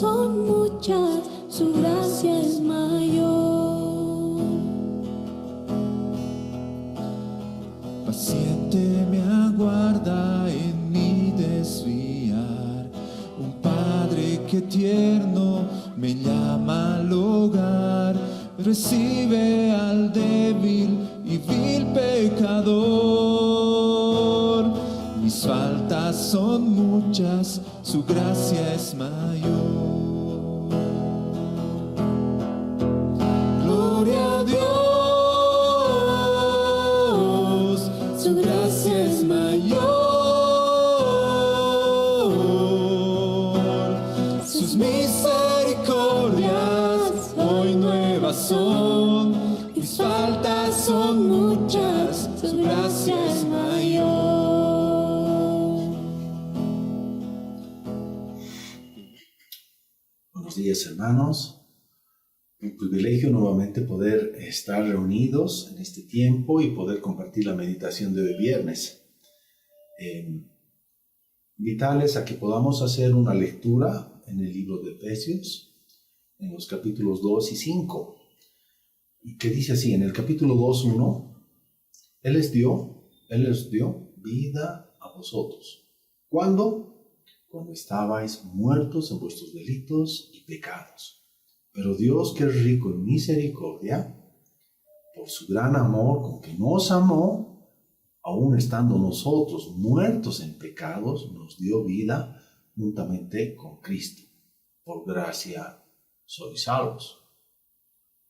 son muchas, su gracia es mayor. Paciente me aguarda en mi desviar, un Padre que tierno me llama al hogar, recibe al débil y vil pecador. Mis faltas son muchas, su gracia es mayor. Gloria a Dios, su gracia es mayor. Sus misericordias hoy nuevas son. Mis faltas son muchas, su gracia es mayor. Buenos días, hermanos. Un privilegio nuevamente poder estar reunidos en este tiempo y poder compartir la meditación de hoy viernes. Invitarles a que podamos hacer una lectura en el libro de Efesios, en los capítulos 2 y 5, y que dice así, en el capítulo 2, 1, Él les dio vida a vosotros. ¿Cuándo? Cuando estabais muertos en vuestros delitos y pecados. Pero Dios, que es rico en misericordia, por su gran amor con que nos amó, aun estando nosotros muertos en pecados, nos dio vida juntamente con Cristo. Por gracia sois salvos.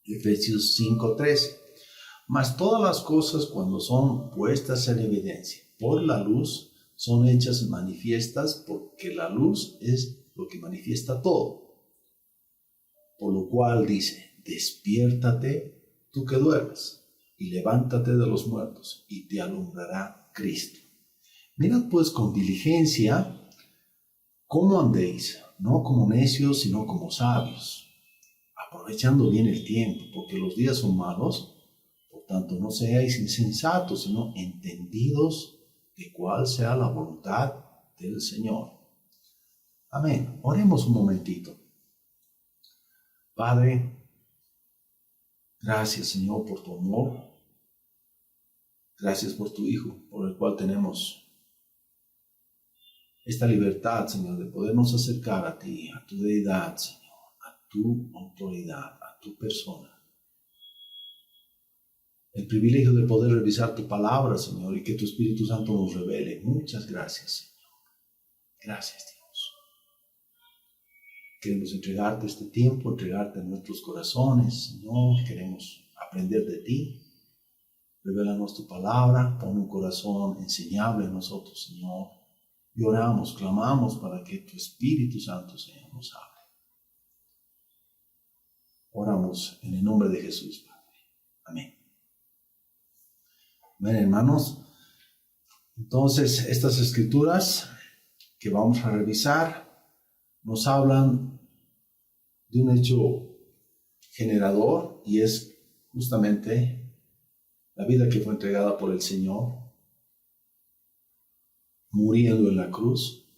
Efesios 5:13. Mas todas las cosas, cuando son puestas en evidencia por la luz, son hechas manifiestas, porque la luz es lo que manifiesta todo. Por lo cual dice, despiértate tú que duermes, y levántate de los muertos, y te alumbrará Cristo. Mirad pues con diligencia cómo andéis, no como necios, sino como sabios, aprovechando bien el tiempo, porque los días son malos. Por tanto, no seáis insensatos, sino entendidos de cuál sea la voluntad del Señor. Amén. Oremos un momentito. Padre, gracias, Señor, por tu amor. Gracias por tu Hijo, por el cual tenemos esta libertad, Señor, de podernos acercar a ti, a tu deidad, Señor, a tu autoridad, a tu persona. El privilegio de poder revisar tu palabra, Señor, y que tu Espíritu Santo nos revele. Muchas gracias, Señor. Gracias, Dios. Queremos entregarte este tiempo, entregarte nuestros corazones, Señor. Queremos aprender de ti. Revélanos tu palabra, pon un corazón enseñable en nosotros, Señor. Y oramos, clamamos para que tu Espíritu Santo, Señor, nos hable. Oramos en el nombre de Jesús, Padre. Amén. Bien, hermanos, entonces estas escrituras que vamos a revisar nos hablan de un hecho generador, y es justamente la vida que fue entregada por el Señor, muriendo en la cruz,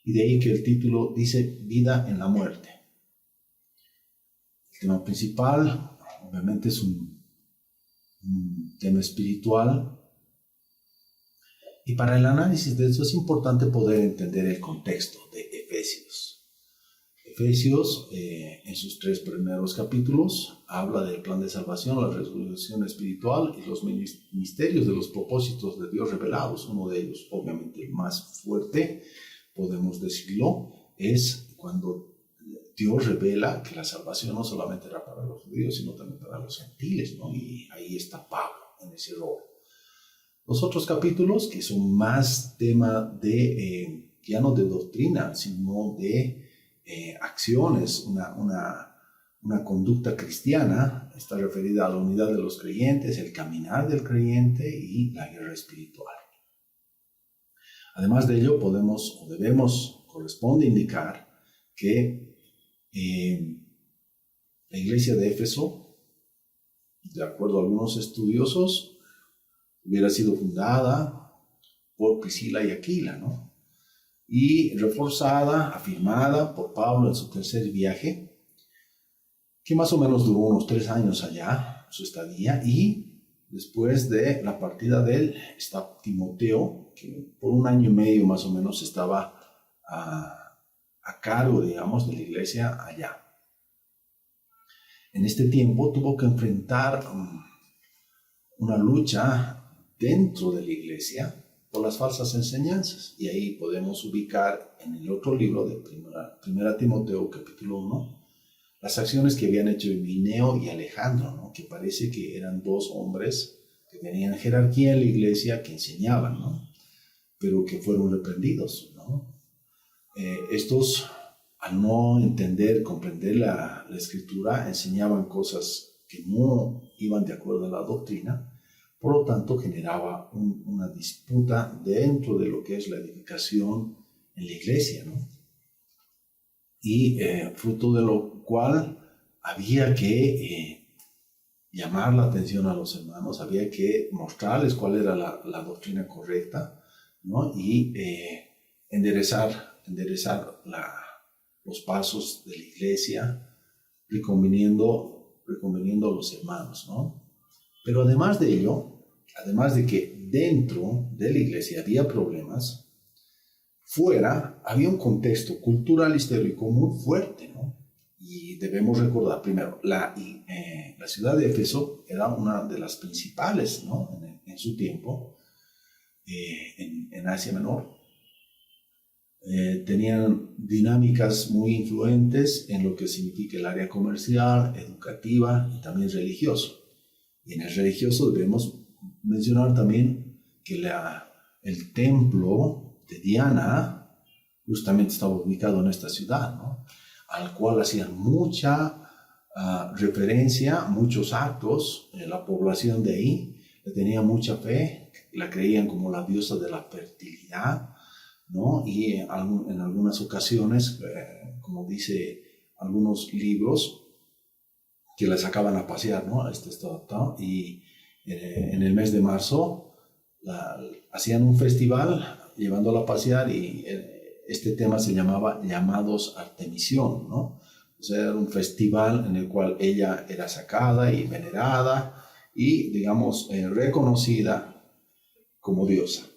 y de ahí que el título dice vida en la muerte. El tema principal, obviamente, es un tema espiritual, y para el análisis de eso es importante poder entender el contexto de Efesios. Efesios, en sus 3 primeros capítulos, habla del plan de salvación, la resurrección espiritual y los misterios de los propósitos de Dios revelados. Uno de ellos, obviamente el más fuerte, podemos decirlo, es cuando Dios revela que la salvación no solamente era para los judíos, sino también para los gentiles, ¿no? Y ahí está Pablo en ese rol. Los otros capítulos, que son más tema de, ya no de doctrina, sino de acciones, una conducta cristiana, está referida a la unidad de los creyentes, el caminar del creyente y la guerra espiritual. Además de ello, podemos o debemos, corresponde indicar que la iglesia de Éfeso, de acuerdo a algunos estudiosos, hubiera sido fundada por Priscila y Aquila, ¿no? y reforzada, afirmada por Pablo en su tercer viaje, que más o menos duró unos 3 años allá, su estadía, y después de la partida de él está Timoteo, que por 1 año y medio más o menos estaba a cargo, digamos, de la iglesia allá. En este tiempo tuvo que enfrentar una lucha dentro de la iglesia por las falsas enseñanzas. Y ahí podemos ubicar en el otro libro de primera Timoteo, capítulo 1, las acciones que habían hecho Himeneo y Alejandro, ¿no? Que parece que eran 2 hombres que tenían jerarquía en la iglesia, que enseñaban, ¿no? Pero que fueron reprendidos, ¿no? Estos, al no entender, comprender la escritura, enseñaban cosas que no iban de acuerdo a la doctrina. Por lo tanto, generaba una disputa dentro de lo que es la edificación en la iglesia, ¿no? Y fruto de lo cual había que llamar la atención a los hermanos, había que mostrarles cuál era la doctrina correcta, ¿no? Y enderezar los pasos de la iglesia, reconviniendo a los hermanos, ¿no? Pero además de ello, además de que dentro de la iglesia había problemas, fuera había un contexto cultural, histórico muy fuerte, ¿no? Y debemos recordar primero, la ciudad de Éfeso era una de las principales, ¿no? En su tiempo, en Asia Menor. Tenían dinámicas muy influentes en lo que significa el área comercial, educativa y también religioso. Y en el religioso debemos mencionar también que el templo de Diana justamente estaba ubicado en esta ciudad, ¿no? Al cual hacían mucha referencia, muchos actos. La población de ahí le tenía mucha fe, la creían como la diosa de la fertilidad, ¿no? Y en algunas ocasiones, como dice algunos libros, que la sacaban a pasear, ¿no? Y en el mes de marzo hacían un festival llevándola a pasear, y este tema se llamaba Llamados Artemisión, ¿no? O sea, era un festival en el cual ella era sacada y venerada y, digamos, reconocida como diosa.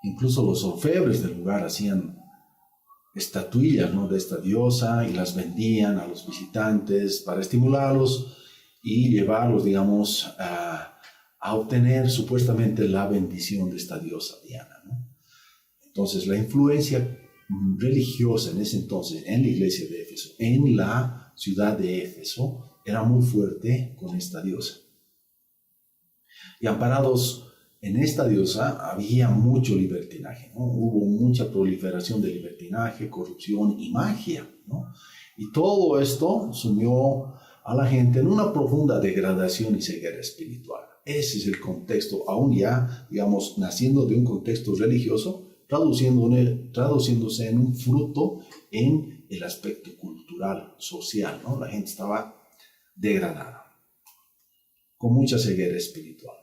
Incluso los orfebres del lugar hacían estatuillas, ¿no? De esta diosa, y las vendían a los visitantes para estimularlos y llevarlos, digamos, a obtener supuestamente la bendición de esta diosa Diana, ¿no? Entonces, la influencia religiosa en ese entonces en la iglesia de Éfeso, en la ciudad de Éfeso, era muy fuerte con esta diosa. Y amparados en esta diosa había mucho libertinaje, ¿no? Hubo mucha proliferación de libertinaje, corrupción y magia, ¿no? Y todo esto sumió a la gente en una profunda degradación y ceguera espiritual. Ese es el contexto, aún ya, digamos, naciendo de un contexto religioso, traduciéndose en un fruto en el aspecto cultural, social, ¿no? La gente estaba degradada, con mucha ceguera espiritual.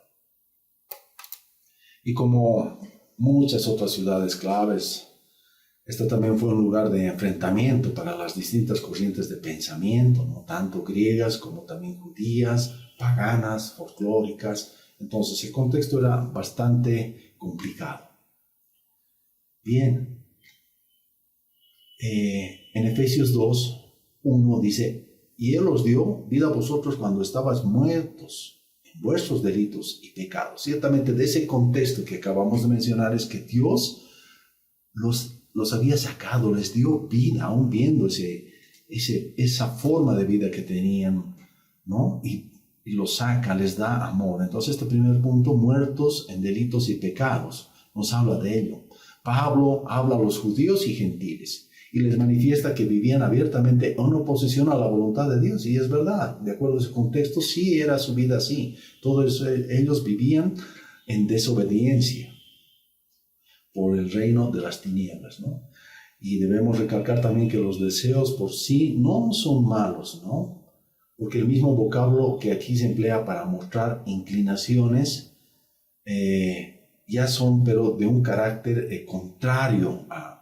Y como muchas otras ciudades claves, esta también fue un lugar de enfrentamiento para las distintas corrientes de pensamiento, ¿no? Tanto griegas como también judías, paganas, folclóricas. Entonces el contexto era bastante complicado. Bien, en Efesios 2:1 dice: y Él os dio vida a vosotros cuando estabais muertos en vuestros delitos y pecados. Ciertamente de ese contexto que acabamos de mencionar es que Dios los había sacado, les dio vida, aún viendo esa forma de vida que tenían, ¿no? Y los saca, les da amor. Entonces este primer punto, muertos en delitos y pecados, nos habla de ello. Pablo habla a los judíos y gentiles y les manifiesta que vivían abiertamente en oposición a la voluntad de Dios. Y es verdad, de acuerdo a ese contexto, sí era su vida así. Todos ellos vivían en desobediencia por el reino de las tinieblas, ¿no? Y debemos recalcar también que los deseos por sí no son malos, ¿no? Porque el mismo vocablo que aquí se emplea para mostrar inclinaciones ya son, pero de un carácter contrario a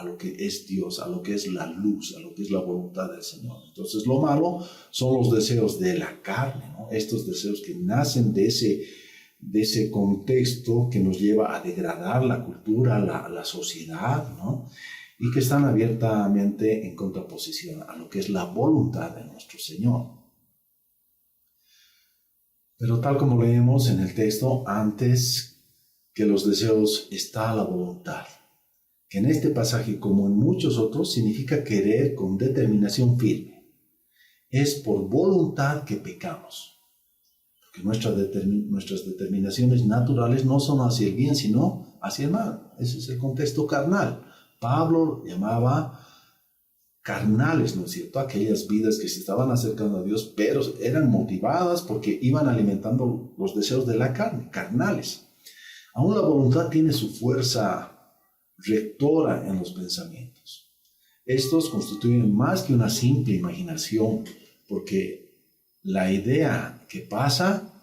lo que es Dios, a lo que es la luz, a lo que es la voluntad del Señor. Entonces lo malo son los deseos de la carne, ¿no? Estos deseos que nacen de ese contexto que nos lleva a degradar la cultura, la sociedad, ¿no? Y que están abiertamente en contraposición a lo que es la voluntad de nuestro Señor. Pero tal como leemos en el texto, antes que los deseos está la voluntad, que en este pasaje, como en muchos otros, significa querer con determinación firme. Es por voluntad que pecamos, porque nuestras determinaciones naturales no son hacia el bien, sino hacia el mal. Ese es el contexto carnal. Pablo llamaba carnales, ¿no es cierto?, aquellas vidas que se estaban acercando a Dios, pero eran motivadas porque iban alimentando los deseos de la carne, carnales. Aún la voluntad tiene su fuerza rectora en los pensamientos. Estos constituyen más que una simple imaginación, porque la idea que pasa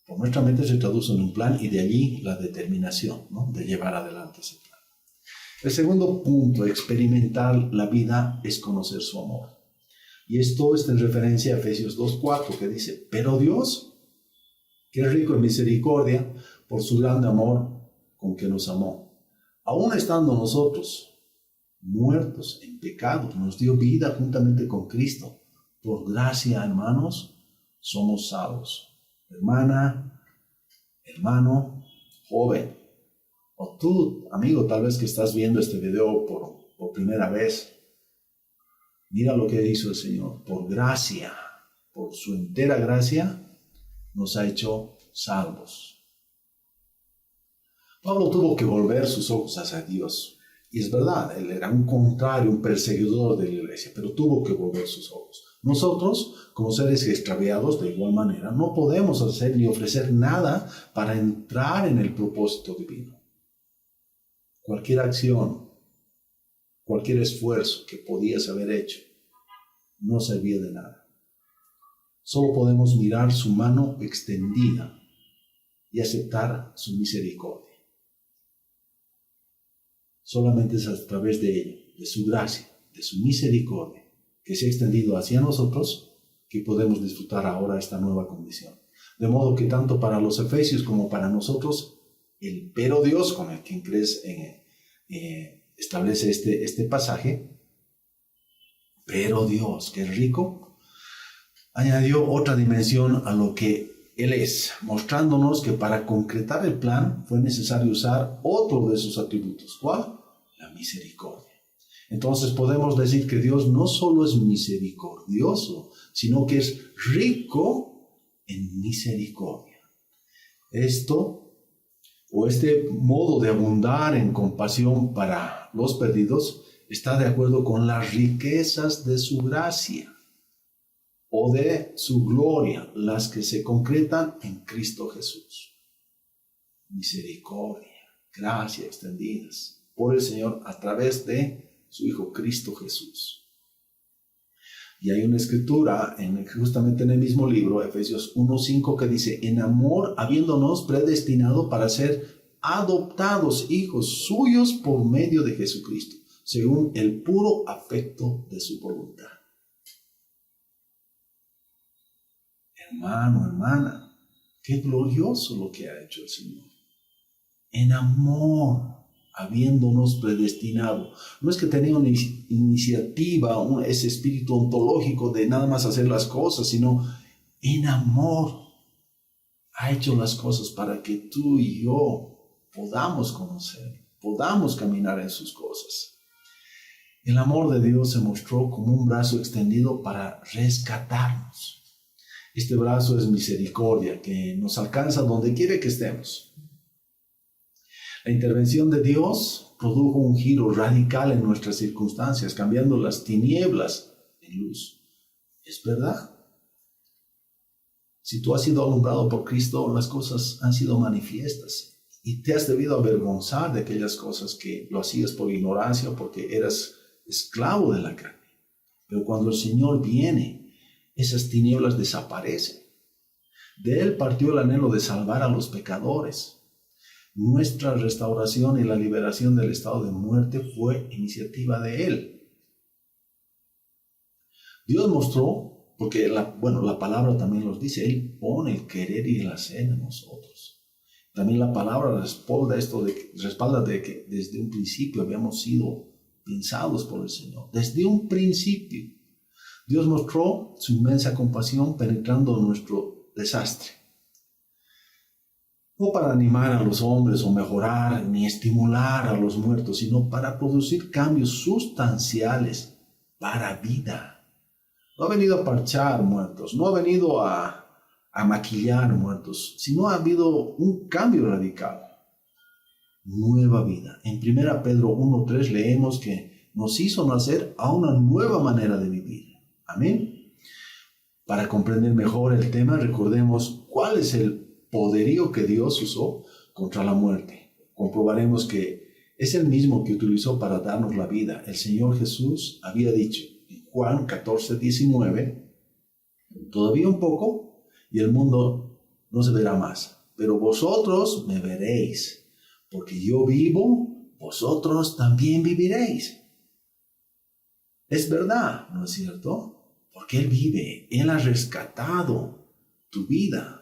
por nuestra mente se traduce en un plan y de allí la determinación, ¿no?, de llevar adelante ese plan. El segundo punto, experimentar la vida, es conocer su amor. Y esto está en referencia a Efesios 2:4, que dice: pero Dios, que es rico en misericordia, por su grande amor con que nos amó, aún estando nosotros muertos en pecados, nos dio vida juntamente con Cristo. Por gracia, hermanos, somos salvos. Hermana, hermano, joven, o tú, amigo, tal vez que estás viendo este video por primera vez, mira lo que hizo el Señor. Por gracia, por su entera gracia, nos ha hecho salvos. Pablo tuvo que volver sus ojos hacia Dios. Y es verdad, él era un contrario, un perseguidor de la iglesia, pero tuvo que volver sus ojos. Nosotros, como seres extraviados, de igual manera, no podemos hacer ni ofrecer nada para entrar en el propósito divino. Cualquier acción, cualquier esfuerzo que podías haber hecho, no servía de nada. Solo podemos mirar su mano extendida y aceptar su misericordia. Solamente es a través de ello, de su gracia, de su misericordia, que se ha extendido hacia nosotros, que podemos disfrutar ahora esta nueva condición. De modo que tanto para los efesios como para nosotros, el pero Dios, con el que establece este pasaje, pero Dios, que es rico, añadió otra dimensión a lo que Él es, mostrándonos que para concretar el plan fue necesario usar otro de sus atributos. ¿Cuál? La misericordia. Entonces podemos decir que Dios no solo es misericordioso, sino que es rico en misericordia. Este modo de abundar en compasión para los perdidos está de acuerdo con las riquezas de su gracia o de su gloria, las que se concretan en Cristo Jesús. Misericordia, gracia extendidas por el Señor a través de su Hijo Cristo Jesús. Y hay una escritura justamente en el mismo libro, Efesios 1:5, que dice: en amor, habiéndonos predestinado para ser adoptados hijos suyos por medio de Jesucristo, según el puro afecto de su voluntad. Hermano, hermana, qué glorioso lo que ha hecho el Señor. En amor, habiéndonos predestinado. No es que tenía una iniciativa, ese espíritu ontológico de nada más hacer las cosas, sino en amor ha hecho las cosas para que tú y yo podamos conocer, podamos caminar en sus cosas. El amor de Dios se mostró como un brazo extendido para rescatarnos. Este brazo es misericordia que nos alcanza donde quiera que estemos. La intervención de Dios produjo un giro radical en nuestras circunstancias, cambiando las tinieblas en luz. ¿Es verdad? Si tú has sido alumbrado por Cristo, las cosas han sido manifiestas y te has debido avergonzar de aquellas cosas que lo hacías por ignorancia o porque eras esclavo de la carne. Pero cuando el Señor viene, esas tinieblas desaparecen. De Él partió el anhelo de salvar a los pecadores. Nuestra restauración y la liberación del estado de muerte fue iniciativa de Él. Dios mostró, porque la palabra también nos dice, Él pone el querer y el hacer en nosotros. También la palabra respalda de que desde un principio habíamos sido pensados por el Señor. Desde un principio, Dios mostró su inmensa compasión penetrando nuestro desastre. No para animar a los hombres o mejorar ni estimular a los muertos, sino para producir cambios sustanciales para vida. No ha venido a parchar muertos, no ha venido a maquillar muertos, sino ha habido un cambio radical. Nueva vida. En 1 Pedro 1:3 leemos que nos hizo nacer a una nueva manera de vivir. Amén. Para comprender mejor el tema, recordemos cuál es el poderío que Dios usó contra la muerte. Comprobaremos que es el mismo que utilizó para darnos la vida. El Señor Jesús había dicho en Juan 14:19, todavía un poco y el mundo no se verá más, pero vosotros me veréis, porque yo vivo, vosotros también viviréis. Es verdad, ¿no es cierto? Porque Él vive, Él ha rescatado tu vida.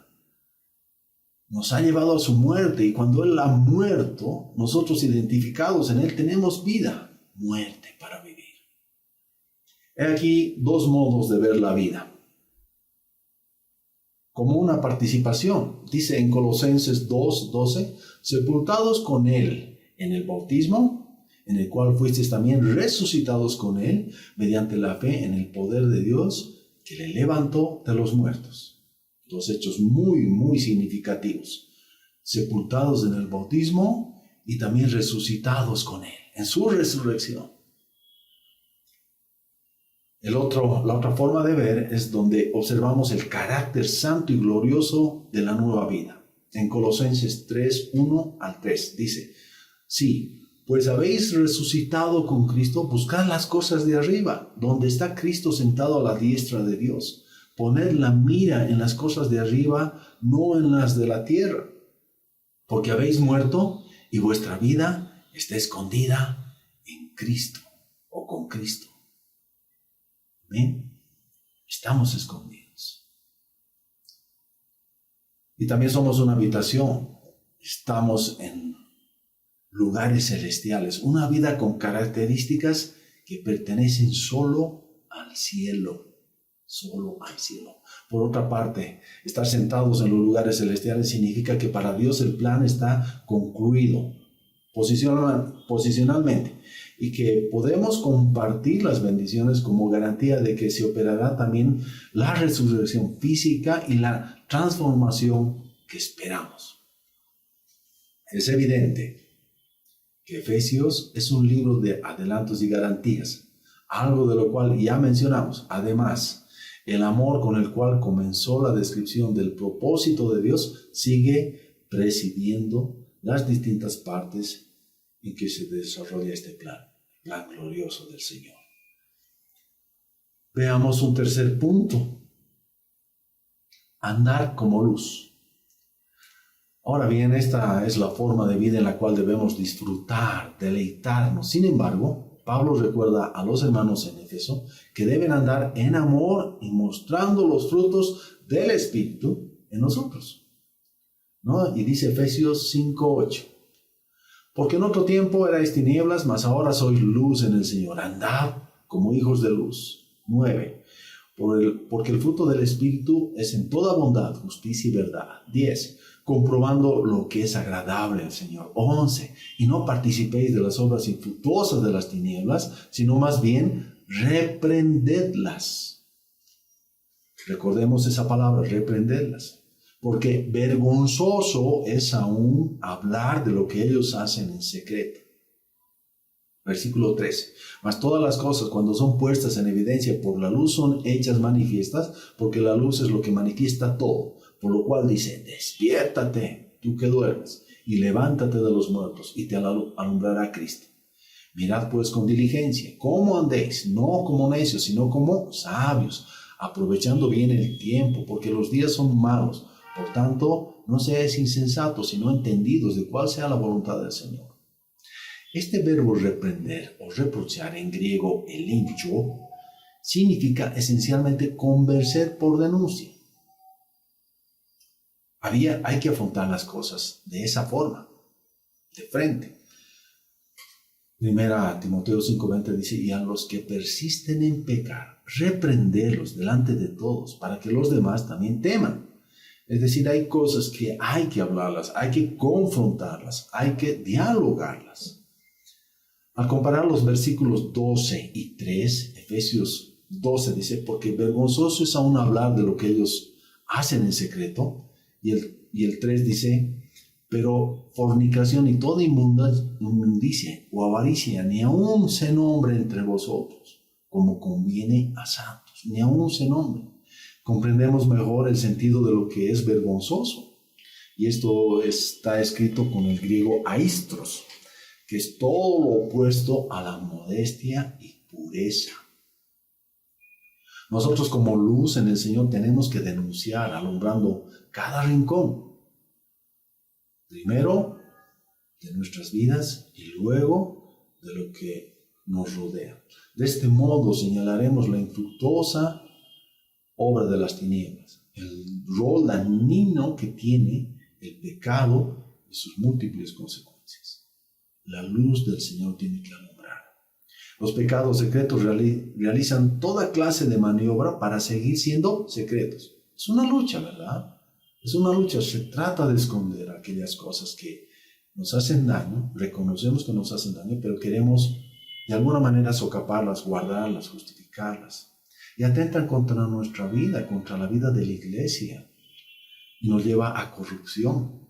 Nos ha llevado a su muerte y cuando Él ha muerto, nosotros identificados en Él tenemos vida, muerte para vivir. He aquí dos modos de ver la vida. Como una participación, dice en Colosenses 2:12, sepultados con Él en el bautismo, en el cual fuisteis también resucitados con Él mediante la fe en el poder de Dios que le levantó de los muertos. Dos hechos muy, muy significativos. Sepultados en el bautismo y también resucitados con Él, en su resurrección. La otra forma de ver es donde observamos el carácter santo y glorioso de la nueva vida. En Colosenses 3:1-3 dice, sí, pues habéis resucitado con Cristo, buscad las cosas de arriba, donde está Cristo sentado a la diestra de Dios. Poned la mira en las cosas de arriba, no en las de la tierra, porque habéis muerto y vuestra vida está escondida en Cristo o con Cristo. ¿Amén? Estamos escondidos. Y también somos una habitación. Estamos en lugares celestiales, una vida con características que pertenecen solo al cielo. Solo al cielo. Por otra parte, estar sentados en los lugares celestiales significa que para Dios el plan está concluido posicionalmente y que podemos compartir las bendiciones como garantía de que se operará también la resurrección física y la transformación que esperamos. Es evidente que Efesios es un libro de adelantos y garantías, algo de lo cual ya mencionamos. Además, el amor con el cual comenzó la descripción del propósito de Dios sigue presidiendo las distintas partes en que se desarrolla este plan glorioso del Señor. Veamos un tercer punto. Andar como luz. Ahora bien, esta es la forma de vida en la cual debemos disfrutar, deleitarnos. Sin embargo, Pablo recuerda a los hermanos en Éfeso que deben andar en amor y mostrando los frutos del Espíritu en nosotros. ¿No? Y dice Efesios 5:8. Porque en otro tiempo erais tinieblas, mas ahora sois luz en el Señor. Andad como hijos de luz. 9. Porque el fruto del Espíritu es en toda bondad, justicia y verdad. 10. Comprobando lo que es agradable al Señor. 11. Y no participéis de las obras infructuosas de las tinieblas, sino más bien reprendedlas. Recordemos esa palabra, reprendedlas. Porque vergonzoso es aún hablar de lo que ellos hacen en secreto. Versículo 13. Mas todas las cosas, cuando son puestas en evidencia por la luz, son hechas manifiestas, porque la luz es lo que manifiesta todo. Por lo cual dice, despiértate, tú que duermes, y levántate de los muertos, y te alumbrará Cristo. Mirad pues con diligencia cómo andéis, no como necios, sino como sabios, aprovechando bien el tiempo, porque los días son malos. Por tanto, no seáis insensatos, sino entendidos de cuál sea la voluntad del Señor. Este verbo reprender o reprochar en griego elencho significa esencialmente convencer por denuncia. Hay que afrontar las cosas de esa forma, de frente. Primera Timoteo 5:20 dice, y a los que persisten en pecar, reprenderlos delante de todos, para que los demás también teman. Es decir, hay cosas que hay que hablarlas, hay que confrontarlas, hay que dialogarlas. Al comparar los versículos 12 y 3, Efesios 12 dice, porque vergonzoso es aún hablar de lo que ellos hacen en secreto. Y el 3 dice, pero fornicación y toda inmundicia o avaricia ni aún se nombre entre vosotros, como conviene a santos, ni aún se nombre. Comprendemos mejor el sentido de lo que es vergonzoso. Y esto está escrito con el griego aistros, que es todo lo opuesto a la modestia y pureza. Nosotros como luz en el Señor tenemos que denunciar, alumbrando cada rincón. Primero de nuestras vidas y luego de lo que nos rodea. De este modo señalaremos la infructuosa obra de las tinieblas, el rol dañino que tiene el pecado y sus múltiples consecuencias. La luz del Señor tiene que alumbrar. Los pecados secretos realizan toda clase de maniobra para seguir siendo secretos. Es una lucha, ¿verdad? Es una lucha. Se trata de esconder aquellas cosas que nos hacen daño. Reconocemos que nos hacen daño, pero queremos de alguna manera socaparlas, guardarlas, justificarlas. Y atentan contra nuestra vida, contra la vida de la iglesia. Y nos lleva a corrupción.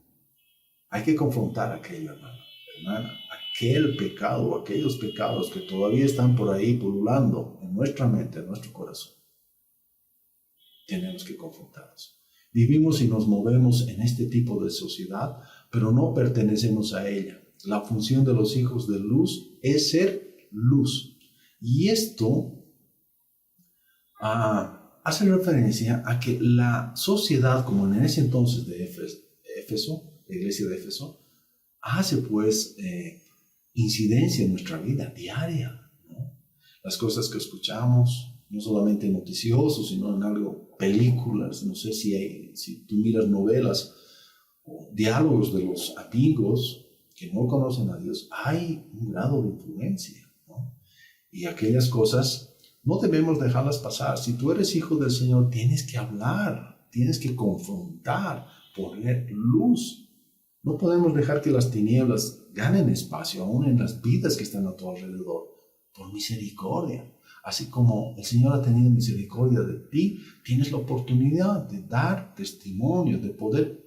Hay que confrontar aquello, hermana, aquel pecado, aquellos pecados que todavía están por ahí pululando en nuestra mente, en nuestro corazón. Tenemos que confrontarlos. Vivimos y nos movemos en este tipo de sociedad, pero no pertenecemos a ella. La función de los hijos de luz es ser luz. Y esto hace referencia a que la sociedad, como en ese entonces de Éfeso, la iglesia de Éfeso, hace pues incidencia en nuestra vida diaria, ¿no? Las cosas que escuchamos, no solamente noticiosos, sino en algo, películas, no sé si tú miras novelas o diálogos de los amigos que no conocen a Dios, hay un grado de influencia, ¿no? Y aquellas cosas no debemos dejarlas pasar. Si tú eres hijo del Señor, tienes que hablar, tienes que confrontar, poner luz. No podemos dejar que las tinieblas ganen espacio aún en las vidas que están a tu alrededor, por misericordia. Así como el Señor ha tenido misericordia de ti, tienes la oportunidad de dar testimonio, de poder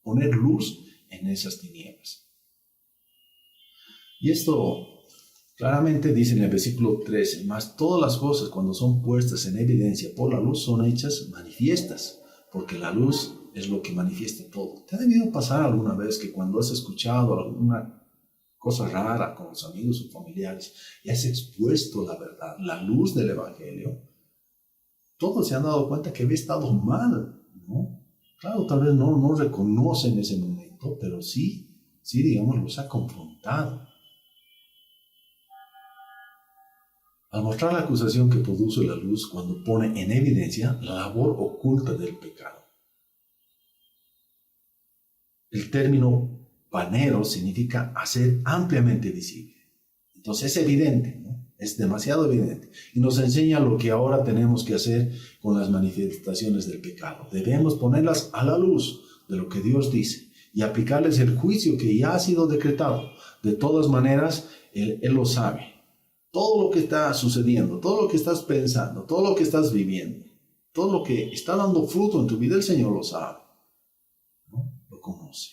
poner luz en esas tinieblas. Y esto claramente dice en el versículo 13, mas todas las cosas cuando son puestas en evidencia por la luz son hechas manifiestas, porque la luz es lo que manifiesta todo. ¿Te ha debido pasar alguna vez que cuando has escuchado alguna cosa rara con los amigos o familiares y has expuesto la verdad, la luz del Evangelio, todos se han dado cuenta que había estado mal, ¿no? Claro, tal vez no reconocen ese momento, pero sí, digamos, los ha confrontado. Al mostrar la acusación que produce la luz cuando pone en evidencia la labor oculta del pecado. El término panero significa hacer ampliamente visible. Entonces es evidente, ¿no? Es demasiado evidente. Y nos enseña lo que ahora tenemos que hacer con las manifestaciones del pecado. Debemos ponerlas a la luz de lo que Dios dice y aplicarles el juicio que ya ha sido decretado. De todas maneras, Él lo sabe. Todo lo que está sucediendo, todo lo que estás pensando, todo lo que estás viviendo, todo lo que está dando fruto en tu vida, el Señor lo sabe, ¿no? Lo conoce.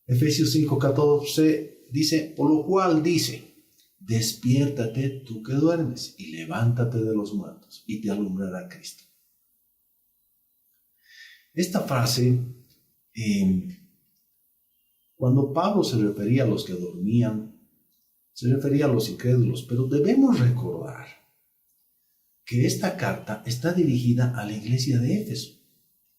Efesios 5:14 dice, por lo cual dice, despiértate tú que duermes y levántate de los muertos y te alumbrará Cristo. Esta frase, cuando Pablo se refería a los que dormían, se refería a los incrédulos, pero debemos recordar que esta carta está dirigida a la iglesia de Éfeso.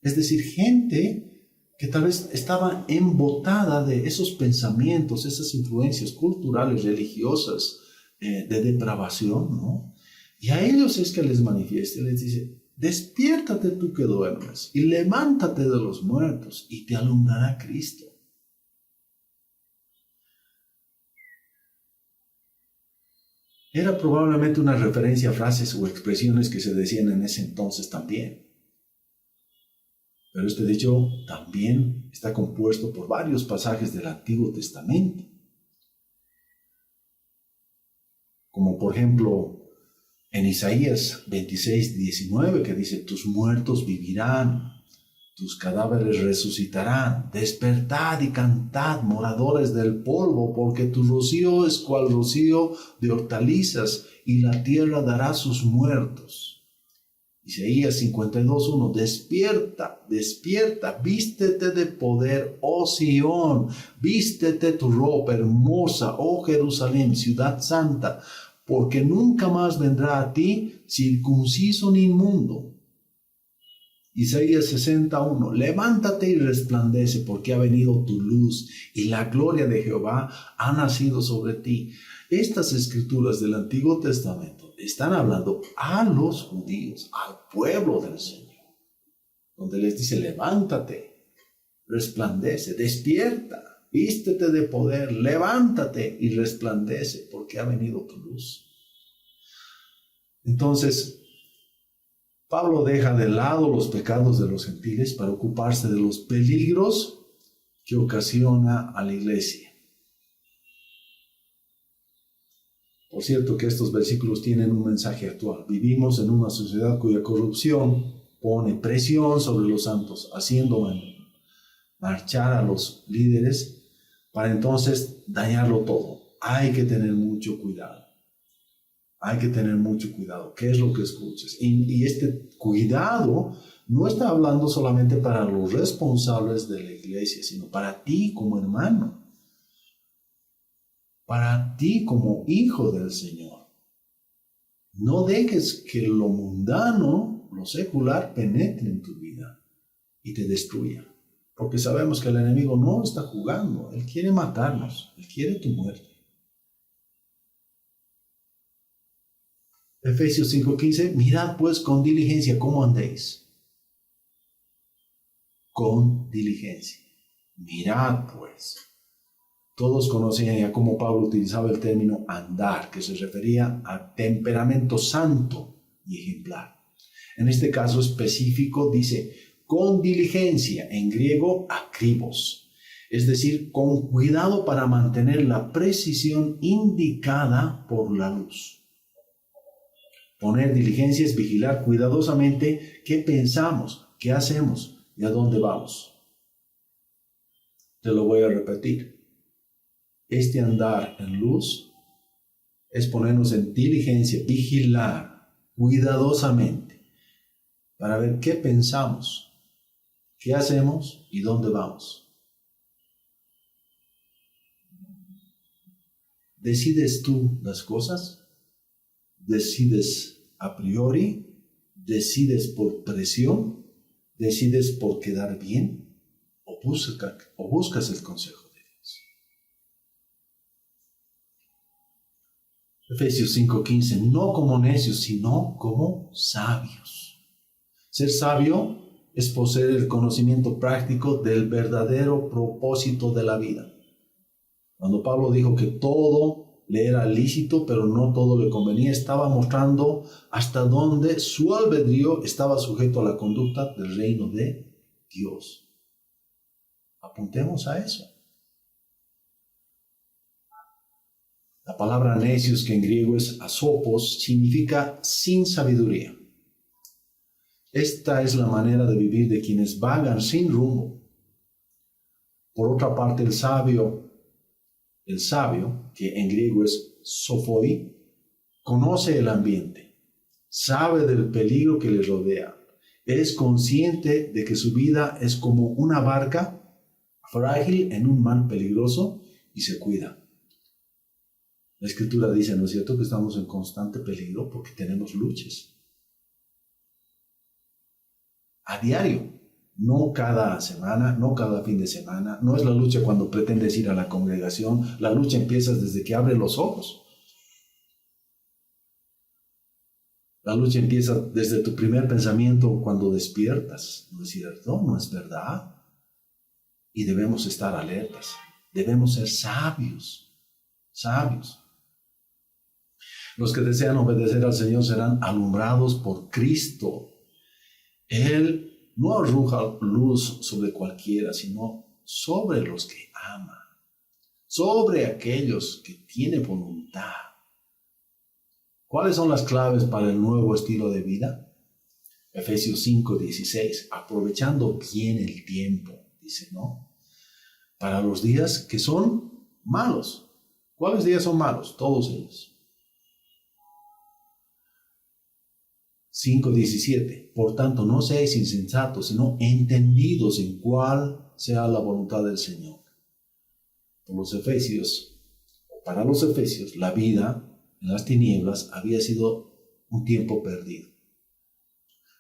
Es decir, gente que tal vez estaba embotada de esos pensamientos, esas influencias culturales, religiosas, de depravación, ¿no? Y a ellos es que les manifiesta, les dice, despiértate tú que duermes y levántate de los muertos y te alumbrará Cristo. Era probablemente una referencia a frases o expresiones que se decían en ese entonces también. Pero este dicho también está compuesto por varios pasajes del Antiguo Testamento. Como por ejemplo en Isaías 26:19, que dice, tus muertos vivirán, tus cadáveres resucitarán, despertad y cantad, moradores del polvo, porque tu rocío es cual rocío de hortalizas, y la tierra dará sus muertos. Isaías 52:1, despierta, despierta, vístete de poder, oh Sión, vístete tu ropa hermosa, oh Jerusalén, ciudad santa, porque nunca más vendrá a ti circunciso ni inmundo. Isaías 60:1, levántate y resplandece, porque ha venido tu luz y la gloria de Jehová ha nacido sobre ti. Estas escrituras del Antiguo Testamento están hablando a los judíos, al pueblo del Señor, donde les dice, levántate, resplandece, despierta, vístete de poder, levántate y resplandece, porque ha venido tu luz. Entonces, Pablo deja de lado los pecados de los gentiles para ocuparse de los peligros que ocasiona a la iglesia. Por cierto que estos versículos tienen un mensaje actual. Vivimos en una sociedad cuya corrupción pone presión sobre los santos, haciendo marchar a los líderes para entonces dañarlo todo. Hay que tener mucho cuidado. Hay que tener mucho cuidado. ¿Qué es lo que escuchas? Y este cuidado no está hablando solamente para los responsables de la iglesia, sino para ti como hermano, para ti como hijo del Señor. No dejes que lo mundano, lo secular, penetre en tu vida y te destruya. Porque sabemos que el enemigo no está jugando. Él quiere matarnos. Él quiere tu muerte. Efesios 5:15, mirad pues con diligencia cómo andéis. Con diligencia. Mirad pues. Todos conocían ya cómo Pablo utilizaba el término andar, que se refería a temperamento santo y ejemplar. En este caso específico dice, con diligencia, en griego akribos, es decir, con cuidado para mantener la precisión indicada por la luz. Poner diligencia es vigilar cuidadosamente qué pensamos, qué hacemos y a dónde vamos. Te lo voy a repetir. Este andar en luz es ponernos en diligencia, vigilar cuidadosamente para ver qué pensamos, qué hacemos y dónde vamos. ¿Decides tú las cosas? ¿Decides a priori? ¿Decides por presión? ¿Decides por quedar bien? ¿O buscas el consejo de Dios? Efesios 5:15, no como necios, sino como sabios. Ser sabio es poseer el conocimiento práctico del verdadero propósito de la vida. Cuando Pablo dijo que todo le era lícito, pero no todo le convenía, estaba mostrando hasta dónde su albedrío estaba sujeto a la conducta del reino de Dios. Apuntemos a eso. La palabra necios, que en griego es asopos, significa sin sabiduría. Esta es la manera de vivir de quienes vagan sin rumbo. Por otra parte, el sabio, que en griego es sophoi, conoce el ambiente, sabe del peligro que le rodea, es consciente de que su vida es como una barca frágil en un mar peligroso y se cuida. La Escritura dice, ¿no es cierto?, que estamos en constante peligro porque tenemos luchas. A diario. No cada semana, no cada fin de semana. No es la lucha cuando pretendes ir a la congregación. La lucha empieza desde que abres los ojos. La lucha empieza desde tu primer pensamiento cuando despiertas. ¿No es cierto? ¿No es verdad? Y debemos estar alertas. Debemos ser sabios. Sabios. Los que desean obedecer al Señor serán alumbrados por Cristo. Él no arroja luz sobre cualquiera, sino sobre los que ama, sobre aquellos que tienen voluntad. ¿Cuáles son las claves para el nuevo estilo de vida? Efesios 5:16, aprovechando bien el tiempo, dice, ¿no? Para los días que son malos. ¿Cuáles días son malos? Todos ellos. 5:17, por tanto no seáis insensatos, sino entendidos en cuál sea la voluntad del Señor. Para los efesios, la vida en las tinieblas había sido un tiempo perdido.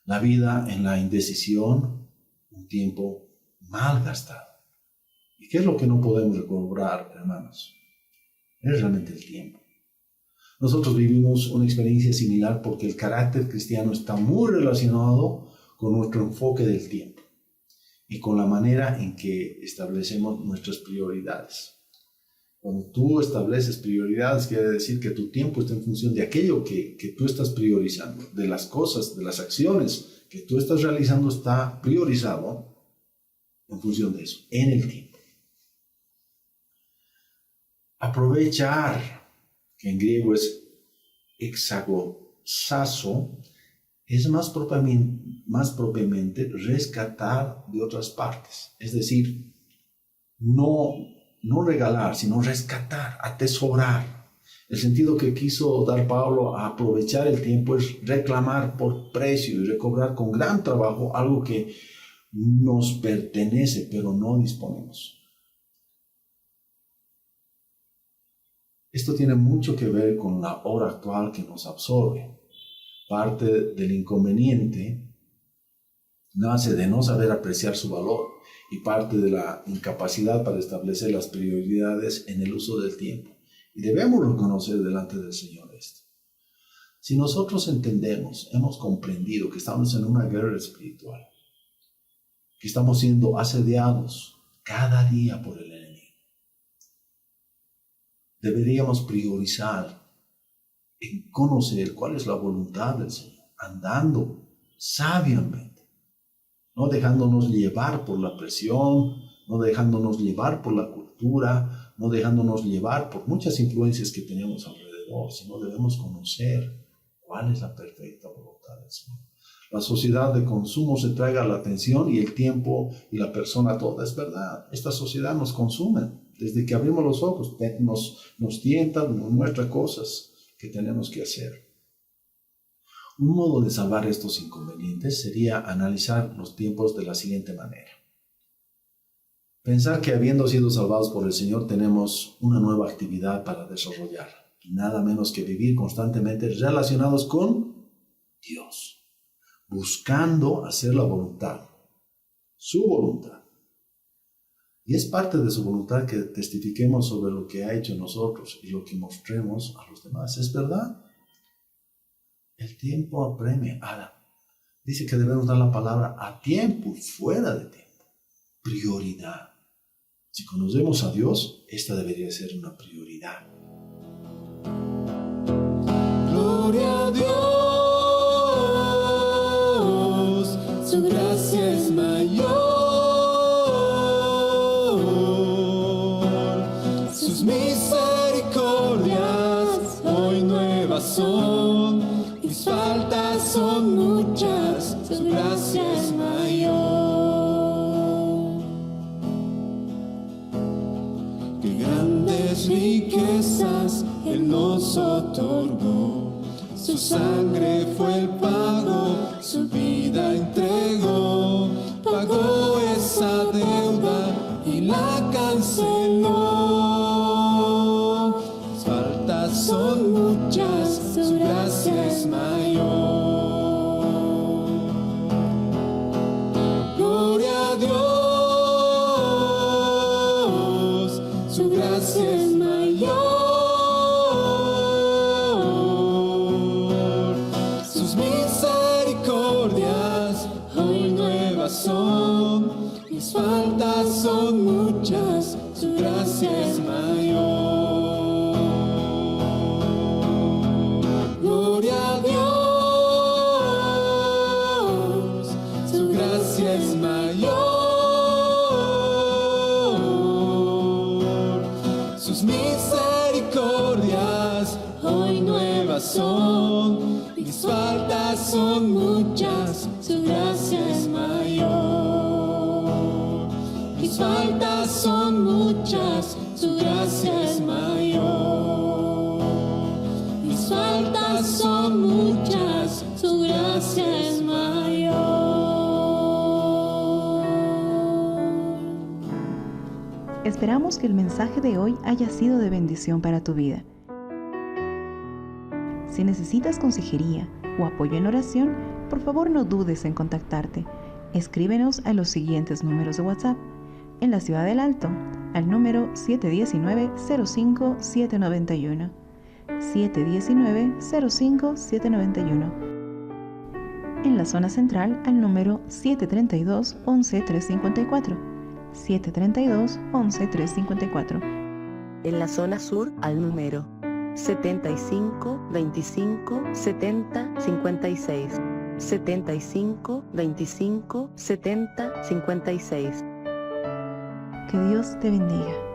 La vida en la indecisión, un tiempo mal gastado. ¿Y qué es lo que no podemos recobrar, hermanos? Es realmente el tiempo. Nosotros vivimos una experiencia similar porque el carácter cristiano está muy relacionado con nuestro enfoque del tiempo y con la manera en que establecemos nuestras prioridades. Cuando tú estableces prioridades, quiere decir que tu tiempo está en función de aquello que tú estás priorizando, de las cosas, de las acciones que tú estás realizando, está priorizado en función de eso, en el tiempo. Aprovechar, que en griego es exagosazo, es más propiamente rescatar de otras partes. Es decir, no regalar, sino rescatar, atesorar. El sentido que quiso dar Pablo a aprovechar el tiempo es reclamar por precio y recobrar con gran trabajo algo que nos pertenece, pero no disponemos. Esto tiene mucho que ver con la hora actual que nos absorbe. Parte del inconveniente nace de no saber apreciar su valor y parte de la incapacidad para establecer las prioridades en el uso del tiempo. Y debemos reconocer delante del Señor esto. Si nosotros entendemos, hemos comprendido que estamos en una guerra espiritual, que estamos siendo asediados cada día por el enemigo, deberíamos priorizar en conocer cuál es la voluntad del Señor, andando sabiamente, no dejándonos llevar por la presión, no dejándonos llevar por la cultura, no dejándonos llevar por muchas influencias que tenemos alrededor, sino debemos conocer cuál es la perfecta voluntad del Señor. La sociedad de consumo se traga la atención y el tiempo y la persona toda, es verdad. Esta sociedad nos consume. Desde que abrimos los ojos, nos tienta, nos muestra cosas que tenemos que hacer. Un modo de salvar estos inconvenientes sería analizar los tiempos de la siguiente manera. Pensar que habiendo sido salvados por el Señor tenemos una nueva actividad para desarrollar. Nada menos que vivir constantemente relacionados con Dios, buscando hacer la voluntad, su voluntad. Y es parte de su voluntad que testifiquemos sobre lo que ha hecho nosotros y lo que mostremos a los demás. ¿Es verdad? El tiempo apremia. Ahora, dice que debemos dar la palabra a tiempo, fuera de tiempo. Prioridad. Si conocemos a Dios, esta debería ser una prioridad. Gloria a Dios, su gracia es mayor. Misericordias hoy nuevas son, mis faltas son muchas, su gracia es mayor. Qué grandes riquezas Él nos otorgó, su sangre fue el pago, su vida entregó, pagó esa deuda y la canceló. Son muchas, su gracia es mayor. Gloria razón. Mis faltas son muchas, su gracia es mayor. Mis faltas son muchas, su gracia es mayor. Mis faltas son muchas, su gracia es mayor. Esperamos que el mensaje de hoy haya sido de bendición para tu vida. Si necesitas consejería o apoyo en oración, por favor no dudes en contactarte. Escríbenos a los siguientes números de WhatsApp. En la Ciudad del Alto, al número 719-05-791. 719-05-791. En la zona central, al número 732-11-354. 732-11-354. En la zona sur, al número 75 25 70 56. 75 25 70 56. Que Dios te bendiga.